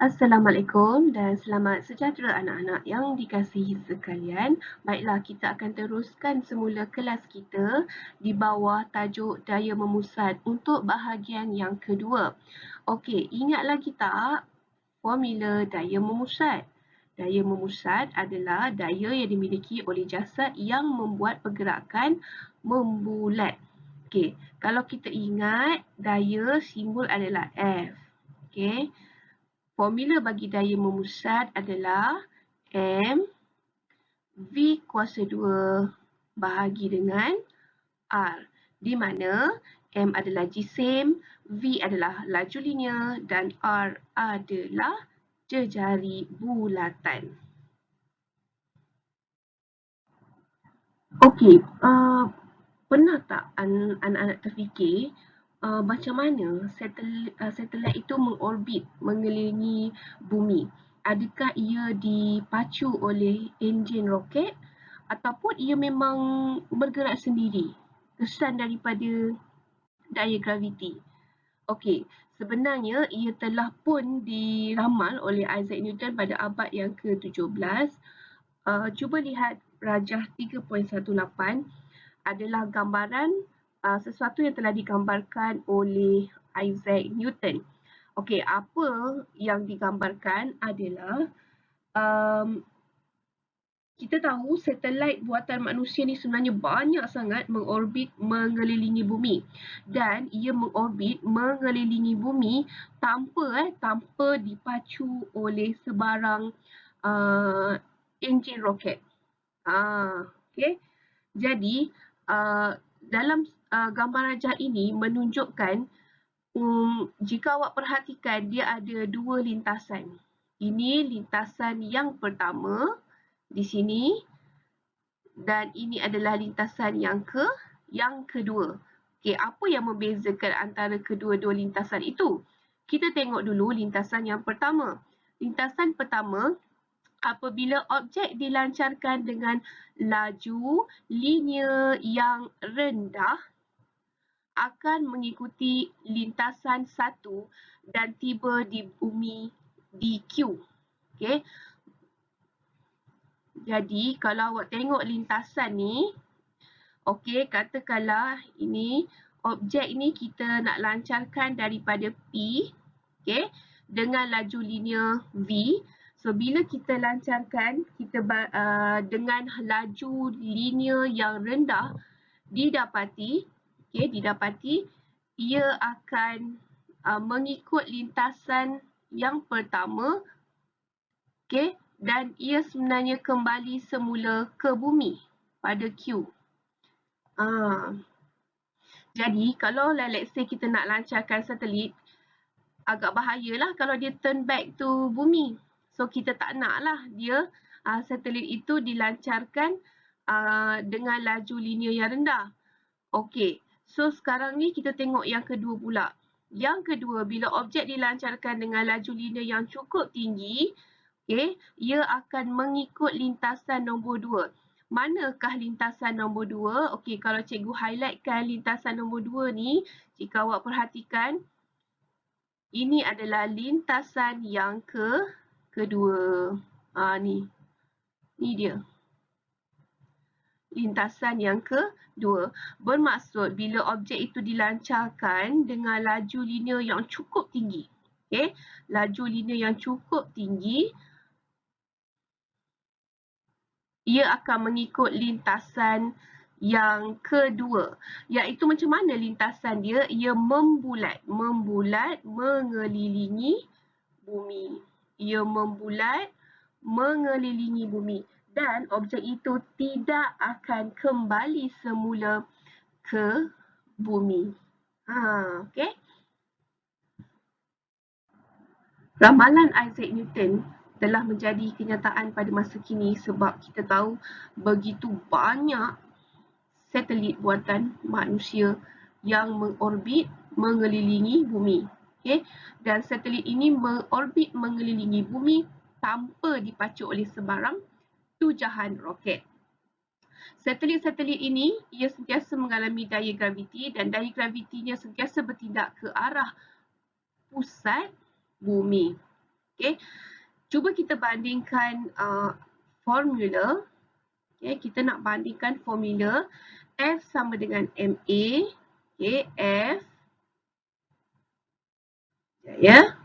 Assalamualaikum dan selamat sejahtera anak-anak yang dikasihi sekalian. Baiklah, kita akan teruskan semula kelas kita di bawah tajuk daya memusat untuk bahagian yang kedua. Okey, ingat lagi tak formula daya memusat? Daya memusat adalah daya yang dimiliki oleh jasad yang membuat pergerakan membulat. Okey, kalau kita ingat daya simbol adalah F. Okey. Formula bagi daya memusat adalah M V kuasa 2 bahagi dengan R, di mana M adalah jisim, V adalah laju linear dan R adalah jejari bulatan. Okey, pernah tak anak-anak terfikir macam mana satelit itu mengorbit mengelilingi bumi? Adakah ia dipacu oleh enjin roket ataupun ia memang bergerak sendiri? Kesan daripada daya graviti. Okey, sebenarnya ia telah pun diramal oleh Isaac Newton pada abad yang ke-17. Cuba lihat rajah 3.18 adalah gambaran sesuatu yang telah digambarkan oleh Isaac Newton. Okey, apa yang digambarkan adalah kita tahu satelit buatan manusia ni sebenarnya banyak sangat mengorbit mengelilingi bumi dan ia mengorbit mengelilingi bumi tanpa dipacu oleh sebarang enjin roket. Okey. Jadi dalam gambar rajah ini menunjukkan jika awak perhatikan dia ada dua lintasan. Ini lintasan yang pertama di sini dan ini adalah lintasan yang kedua. Okey, apa yang membezakan antara kedua-dua lintasan itu? Kita tengok dulu lintasan yang pertama. Lintasan pertama, apabila objek dilancarkan dengan laju linear yang rendah akan mengikuti lintasan satu dan tiba di bumi di Q. Okey. Jadi kalau awak tengok lintasan ni, okey, katakanlah ini objek ni kita nak lancarkan daripada P, okey, dengan laju linear V. So bila kita lancarkan kita dengan laju linear yang rendah didapati ia akan mengikut lintasan yang pertama, okey, dan ia sebenarnya kembali semula ke bumi pada Q. Jadi kalau let's say kita nak lancarkan satelit, agak bahayalah kalau dia turn back to bumi. So kita tak naklah dia satelit itu dilancarkan dengan laju linear yang rendah. Okey, so sekarang ni kita tengok yang kedua pula. Yang kedua, bila objek dilancarkan dengan laju linear yang cukup tinggi, okey, ia akan mengikut lintasan nombor 2. Manakah lintasan nombor 2? Okey, kalau cikgu highlightkan lintasan nombor 2 ni, jika awak perhatikan, ini adalah lintasan yang kedua. Ni dia. Lintasan yang kedua. Bermaksud bila objek itu dilancarkan dengan laju linear yang cukup tinggi. Okay? Laju linear yang cukup tinggi, ia akan mengikut lintasan yang kedua. Iaitu macam mana lintasan dia? Ia membulat mengelilingi bumi. Ia membulat mengelilingi bumi. Dan objek itu tidak akan kembali semula ke bumi. Okey. Ramalan Isaac Newton telah menjadi kenyataan pada masa kini sebab kita tahu begitu banyak satelit buatan manusia yang mengorbit mengelilingi bumi. Okay? Dan satelit ini mengorbit mengelilingi bumi tanpa dipacu oleh sebarang tujahan roket. Satelit-satelit ini ia sentiasa mengalami daya graviti dan daya gravitinya sentiasa bertindak ke arah pusat bumi. Okey. Cuba kita bandingkan formula. Okey, kita nak bandingkan formula F sama dengan MA. Okey, F. Ya.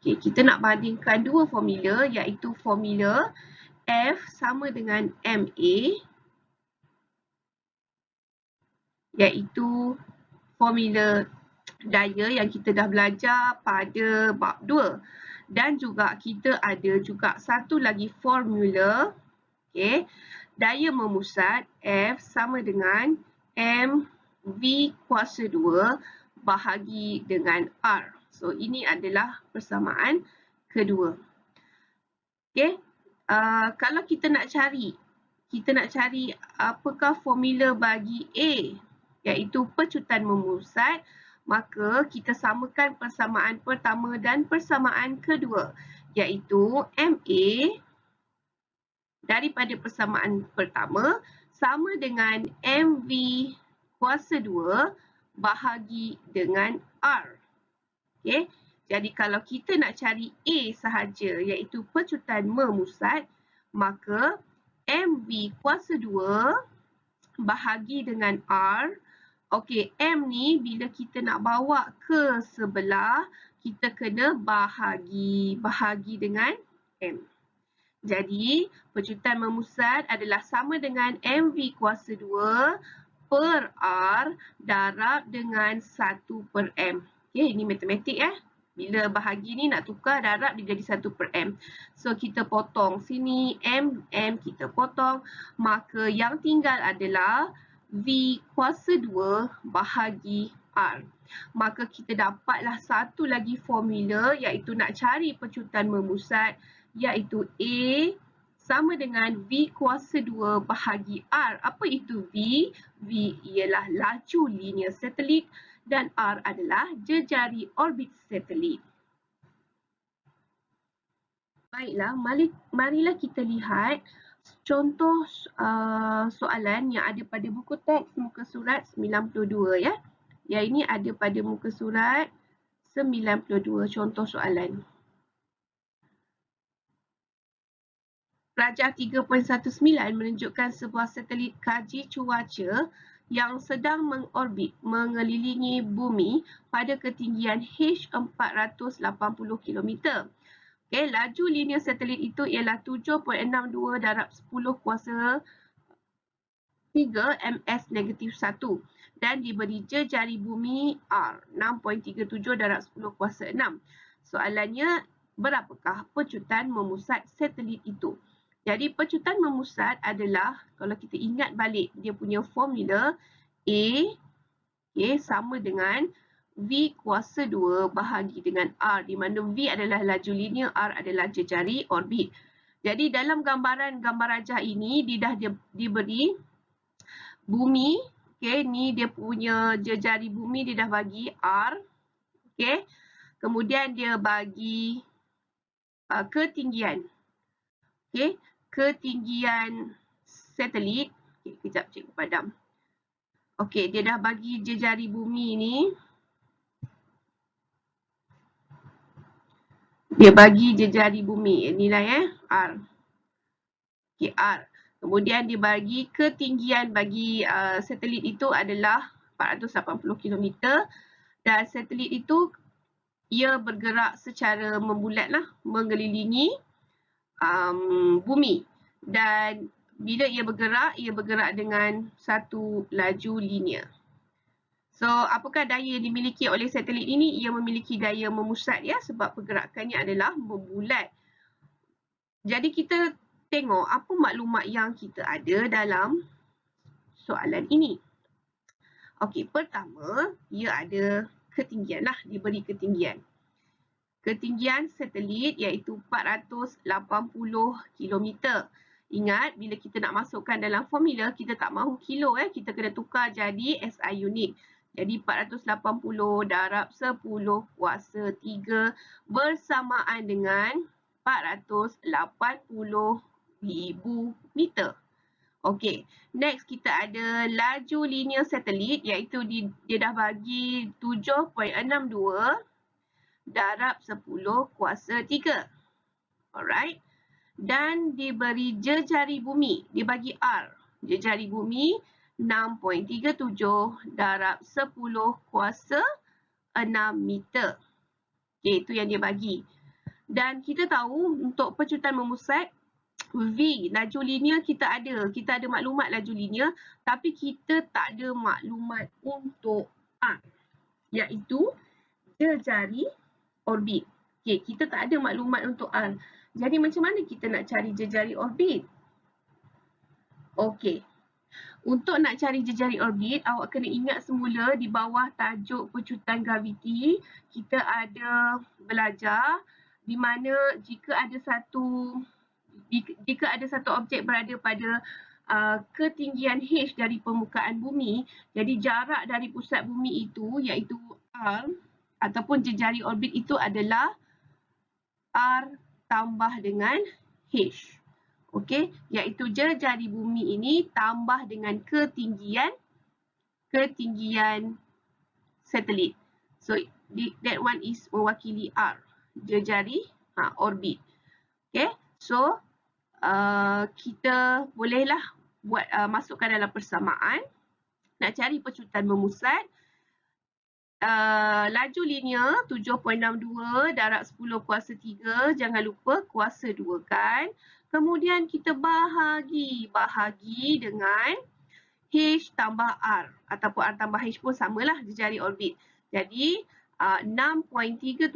Okey, kita nak bandingkan dua formula iaitu formula F sama dengan MA iaitu formula daya yang kita dah belajar pada bab 2. Dan juga kita ada juga satu lagi formula, okey, daya memusat F sama dengan mV kuasa 2 bahagi dengan R. So ini adalah persamaan kedua. Okey, kalau kita nak cari apakah formula bagi A iaitu pecutan memusat, maka kita samakan persamaan pertama dan persamaan kedua iaitu MA daripada persamaan pertama sama dengan MV kuasa 2 bahagi dengan R. Okey, jadi kalau kita nak cari A sahaja iaitu pecutan memusat, maka MV kuasa 2 bahagi dengan R. Okey, M ni bila kita nak bawa ke sebelah, kita kena bahagi dengan M. Jadi, pecutan memusat adalah sama dengan MV kuasa 2 per R darab dengan 1/M. Okey, ini matematik . Bila bahagi ni nak tukar darab dia jadi 1/M. So, kita potong sini, M kita potong. Maka yang tinggal adalah V kuasa 2 bahagi R. Maka kita dapatlah satu lagi formula iaitu nak cari pecutan memusat iaitu A sama dengan V kuasa 2 bahagi R. Apa itu V? V ialah laju linear satelit dan R adalah jejari orbit satelit. Baiklah, marilah kita lihat contoh soalan yang ada pada buku teks muka surat 92 ya. Yang ini ada pada muka surat 92 contoh soalan. Rajah 3.19 menunjukkan sebuah satelit kaji cuaca yang sedang mengorbit mengelilingi bumi pada ketinggian H480 km. Okay, laju linear satelit itu ialah 7.62 darab 10 kuasa 3 ms-1 dan diberi jejari bumi R 6.37 darab 10 kuasa 6. Soalannya, berapakah pecutan memusat satelit itu? Jadi pecutan memusat adalah, kalau kita ingat balik dia punya formula A sama dengan V kuasa 2 bahagi dengan R, di mana V adalah laju linear, R adalah jejari orbit. Jadi dalam gambar rajah ini dia dah diberi bumi, ni dia punya jejari bumi dia dah bagi R, kemudian dia bagi ketinggian, ketinggian satelit. Kejap cikgu padam. Dia dah bagi jejari bumi ni. Dia bagi jejari bumi, nilai R. R. Kemudian dia bagi ketinggian bagi satelit itu adalah 480 km. Dan satelit itu ia bergerak secara membulat mengelilingi bumi. Dan bila ia bergerak dengan satu laju linear. So, apakah daya yang dimiliki oleh satelit ini? Ia memiliki daya memusat sebab pergerakannya adalah membulat. Jadi kita tengok apa maklumat yang kita ada dalam soalan ini. Pertama, ia ada ketinggian diberi ketinggian. Ketinggian satelit iaitu 480 km. Ingat, bila kita nak masukkan dalam formula, kita tak mahu kilo, kita kena tukar jadi SI unit. Jadi 480 darab 10 kuasa 3 bersamaan dengan 480,000 meter. Next kita ada laju linear satelit iaitu dia dah bagi 7.62 darab 10 kuasa 3. Alright. Dan diberi jejari bumi, dibagi R. Jejari bumi 6.37 darab 10 kuasa 6 meter. Okay, itu yang dia bagi. Dan kita tahu untuk pecutan memusat, V, laju linear kita ada. Kita ada maklumat laju linear, tapi kita tak ada maklumat untuk R, iaitu jejari orbit. Okay, kita tak ada maklumat untuk R. Jadi macam mana kita nak cari jejari orbit? Okey. Untuk nak cari jejari orbit, awak kena ingat semula di bawah tajuk pecutan graviti, kita ada belajar di mana jika ada satu objek berada pada ketinggian h dari permukaan bumi, jadi jarak dari pusat bumi itu iaitu R ataupun jejari orbit itu adalah R tambah dengan H. Okey, iaitu jejari bumi ini tambah dengan ketinggian satelit. So that one is mewakili R, jejari orbit. Okey, so kita bolehlah buat masukkan dalam persamaan. Nak cari pecutan memusat, laju linear 7.62 darab 10 kuasa 3, jangan lupa kuasa 2 kan. Kemudian kita bahagi dengan H tambah R ataupun R tambah H pun samalah jejari orbit. Jadi 6.37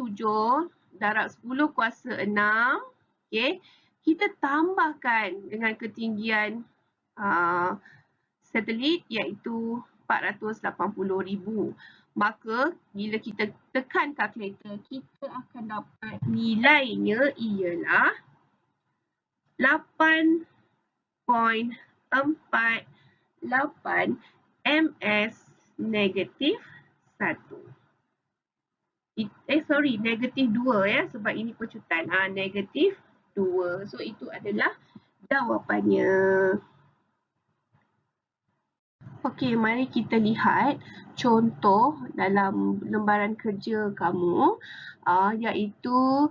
darab 10 kuasa 6, okay, kita tambahkan dengan ketinggian satelit iaitu 480,000. Maka bila kita tekan kalkulator, kita akan dapat nilainya ialah 8.48 ms negatif 1. Negatif 2 ya, sebab ini pecutan. Negatif 2. So itu adalah jawapannya. Okey, mari kita lihat contoh dalam lembaran kerja kamu, iaitu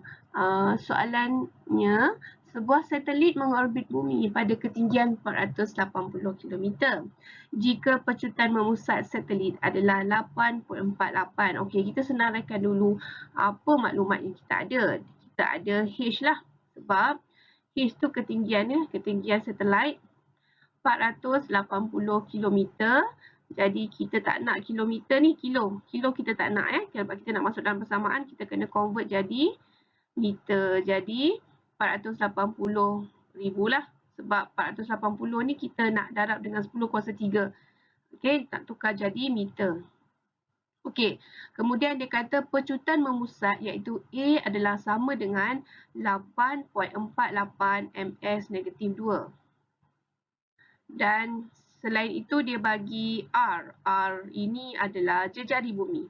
soalannya, sebuah satelit mengorbit bumi pada ketinggian 480 km. Jika pecutan memusat satelit adalah 8.48. Okey, kita senaraikan dulu apa maklumat yang kita ada. Kita ada H lah, sebab H tu ketinggiannya, ketinggian satelit 480 km. Jadi kita tak nak kilometer ni, kilo kita tak nak sebab kita nak masuk dalam persamaan, kita kena convert jadi meter. Jadi 480,000 lah, sebab 480 ni kita nak darab dengan 10 kuasa 3. Okey, nak tukar jadi meter. Okey, kemudian dia kata pecutan memusat iaitu A adalah sama dengan 8.48 ms negatif 2. Dan selain itu dia bagi R. R ini adalah jejari bumi.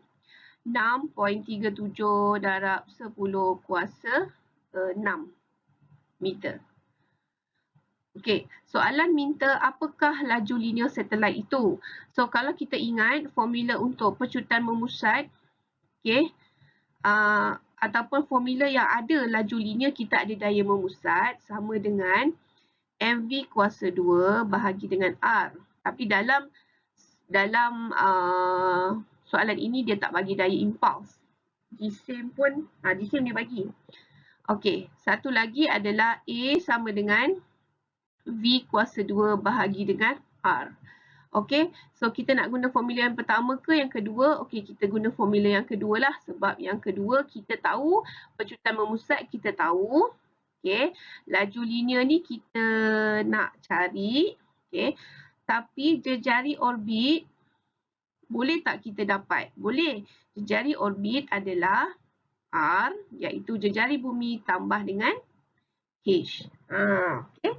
6.37 darab 10 kuasa 6 meter. Okey, soalan minta apakah laju linear satelit itu. So kalau kita ingat formula untuk pecutan memusat, okey, ataupun formula yang ada laju linear, kita ada daya memusat sama dengan mv kuasa 2 bahagi dengan R. Tapi dalam soalan ini dia tak bagi daya impuls. Jisim pun, jisim dia bagi. Okey, satu lagi adalah A sama dengan V kuasa 2 bahagi dengan R. Okey, so kita nak guna formula yang pertama ke yang kedua? Okey, kita guna formula yang kedua lah, sebab yang kedua kita tahu pecutan memusat, kita tahu. Okey, laju linear ni kita nak cari. Okey, tapi jejari orbit boleh tak kita dapat? Boleh. Jejari orbit adalah R, iaitu jejari bumi tambah dengan H. Okey.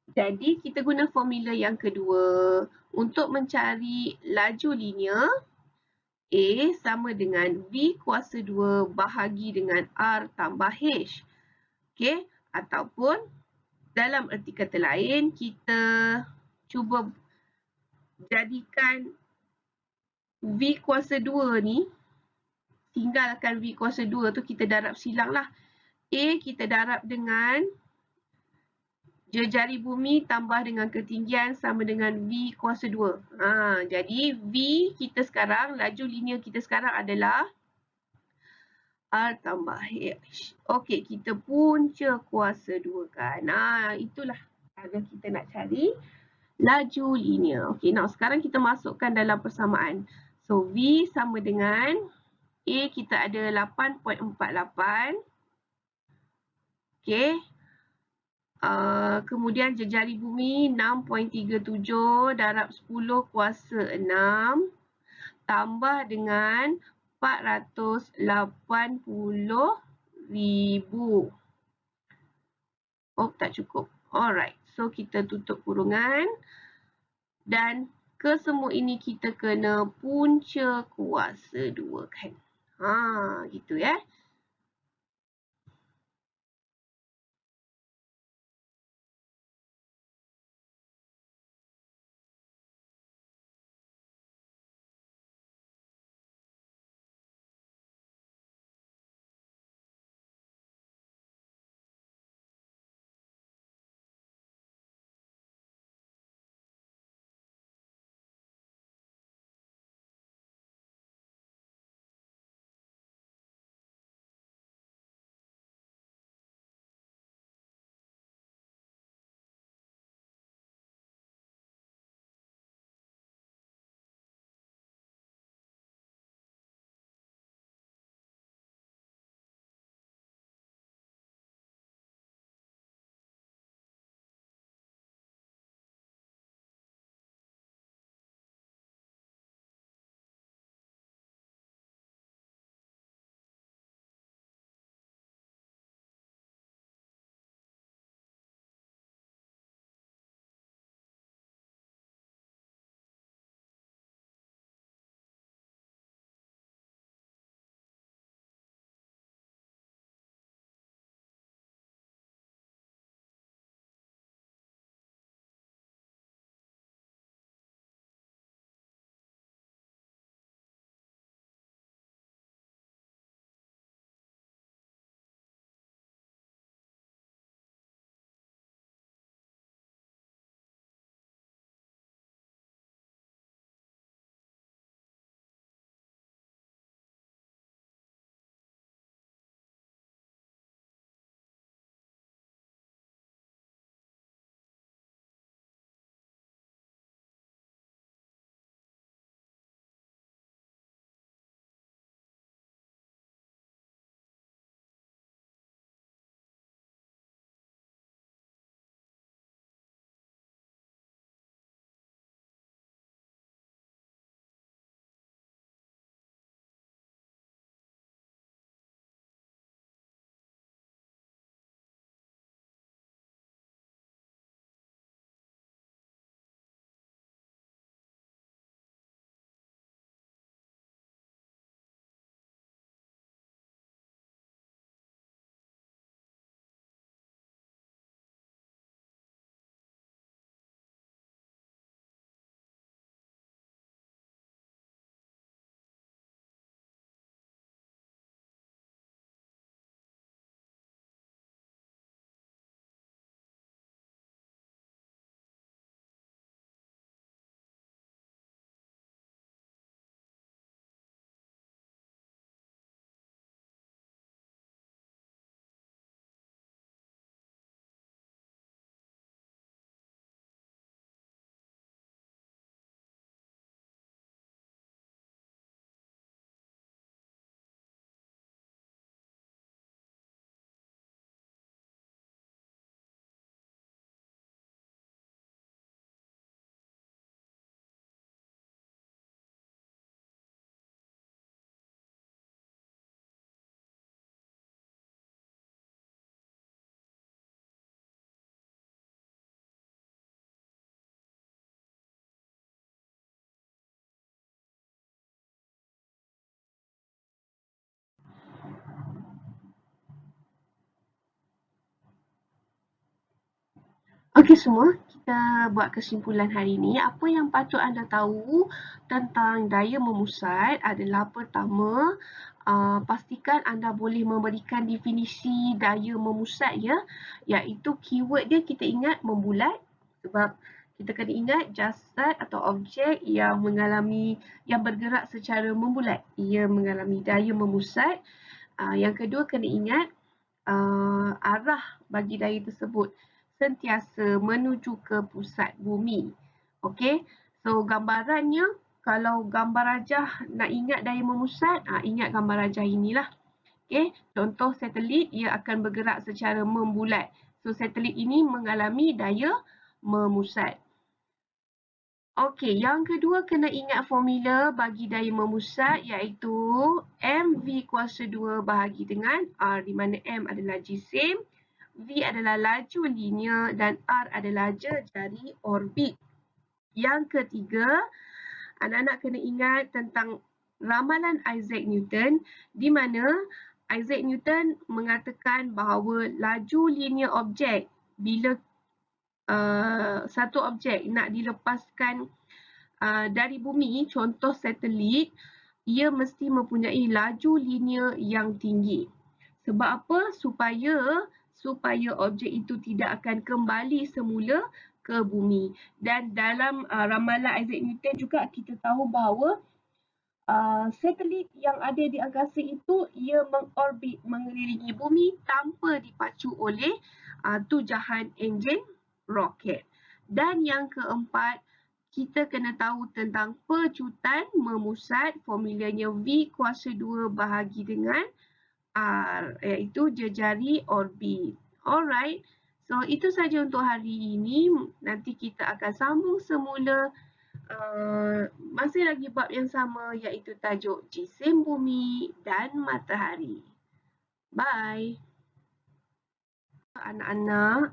Jadi kita guna formula yang kedua untuk mencari laju linear. A sama dengan V kuasa 2 bahagi dengan R tambah H. Okey, ataupun dalam erti kata lain, kita cuba jadikan V kuasa 2 ni tinggalkan V kuasa 2 tu kita darab silang lah. A kita darab dengan jari bumi tambah dengan ketinggian sama dengan V kuasa 2. Jadi V kita sekarang, laju linear kita sekarang adalah R tambah H. Okey, kita punca kuasa 2 kan. Itulah kalau kita nak cari laju linear. Okey, now sekarang kita masukkan dalam persamaan. So, V sama dengan A kita ada 8.48. Okey. Kemudian jari bumi 6.37 darab 10 kuasa 6 tambah dengan 480,000. Oh, tak cukup. Alright, so kita tutup kurungan dan kesemua ini kita kena punca kuasa 2 kan. Gitu ya. Okey semua, kita buat kesimpulan hari ini. Apa yang patut anda tahu tentang daya memusat adalah pertama, pastikan anda boleh memberikan definisi daya memusat ya, iaitu keyword dia kita ingat membulat, sebab kita kena ingat jasad atau objek yang bergerak secara membulat, ia mengalami daya memusat. Yang kedua kena ingat arah bagi daya tersebut sentiasa menuju ke pusat bumi. Okey, so gambarannya, kalau gambar rajah nak ingat daya memusat, ingat gambar rajah inilah. Okey, contoh satelit, ia akan bergerak secara membulat. So satelit ini mengalami daya memusat. Okey, yang kedua kena ingat formula bagi daya memusat, iaitu mv kuasa 2 bahagi dengan r, di mana m adalah jisim, v adalah laju linear dan r adalah jejari orbit. Yang ketiga, anak-anak kena ingat tentang ramalan Isaac Newton, di mana Isaac Newton mengatakan bahawa laju linear objek bila satu objek nak dilepaskan dari bumi, contoh satelit, ia mesti mempunyai laju linear yang tinggi. Sebab apa? Supaya objek itu tidak akan kembali semula ke bumi. Dan dalam ramalan Isaac Newton juga kita tahu bahawa satelit yang ada di angkasa itu ia mengorbit mengelilingi bumi tanpa dipacu oleh tujahan enjin roket. Dan yang keempat, kita kena tahu tentang pecutan memusat, formulanya V kuasa 2 bahagi dengan R, iaitu jejari orbit. Alright, so itu saja untuk hari ini. Nanti kita akan sambung semula masih lagi bab yang sama, iaitu tajuk jisim bumi dan matahari. Bye. Anak-anak,